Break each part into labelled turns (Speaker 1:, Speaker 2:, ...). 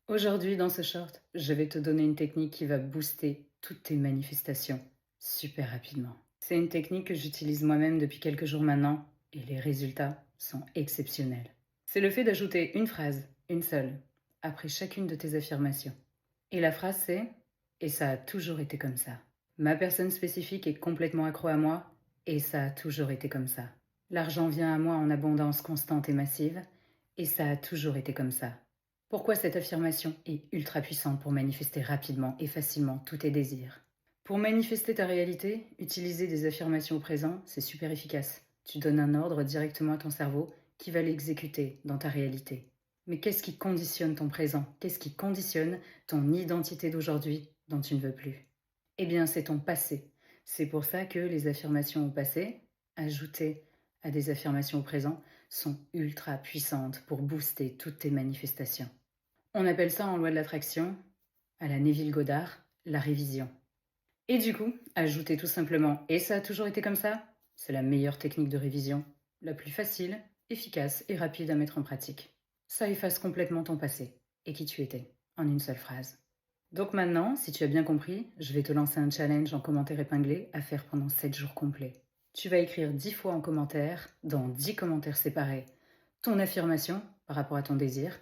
Speaker 1: Aujourd'hui, dans ce short, je vais te donner une technique qui va booster toutes tes manifestations super rapidement. C'est une technique que j'utilise moi-même depuis quelques jours maintenant et les résultats sont exceptionnels. C'est le fait d'ajouter une phrase, une seule, après chacune de tes affirmations. Et la phrase c'est: et ça a toujours été comme ça. Ma personne spécifique est complètement accro à moi et ça a toujours été comme ça. L'argent vient à moi en abondance constante et massive et ça a toujours été comme ça. Pourquoi cette affirmation est ultra puissante pour manifester rapidement et facilement tous tes désirs? Pour manifester ta réalité, utiliser des affirmations au présent, c'est super efficace. Tu donnes un ordre directement à ton cerveau qui va l'exécuter dans ta réalité. Mais qu'est-ce qui conditionne ton présent? Qu'est-ce qui conditionne ton identité d'aujourd'hui dont tu ne veux plus? Eh bien, c'est ton passé. C'est pour ça que les affirmations au passé, ajoutées à des affirmations au présent, sont ultra puissantes pour booster toutes tes manifestations. On appelle ça en loi de l'attraction, à la Neville Goddard, la révision. Et du coup, ajouter tout simplement «et ça a toujours été comme ça», c'est la meilleure technique de révision, la plus facile, efficace et rapide à mettre en pratique. Ça efface complètement ton passé et qui tu étais, en une seule phrase. Donc maintenant, si tu as bien compris, je vais te lancer un challenge en commentaire épinglé à faire pendant 7 jours complets. Tu vas écrire 10 fois en commentaire, dans 10 commentaires séparés, ton affirmation par rapport à ton désir,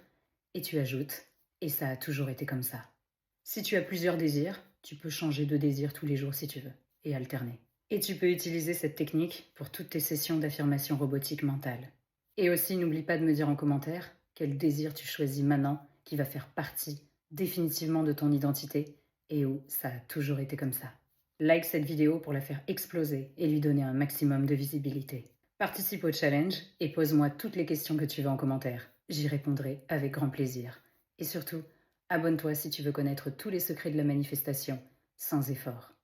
Speaker 1: et tu ajoutes «et ça a toujours été comme ça». Si tu as plusieurs désirs, tu peux changer de désir tous les jours si tu veux, et alterner. Et tu peux utiliser cette technique pour toutes tes sessions d'affirmation robotique mentale. Et aussi, n'oublie pas de me dire en commentaire quel désir tu choisis maintenant qui va faire partie définitivement de ton identité et où ça a toujours été comme ça. Like cette vidéo pour la faire exploser et lui donner un maximum de visibilité. Participe au challenge et pose-moi toutes les questions que tu veux en commentaire. J'y répondrai avec grand plaisir. Et surtout, abonne-toi si tu veux connaître tous les secrets de la manifestation sans effort.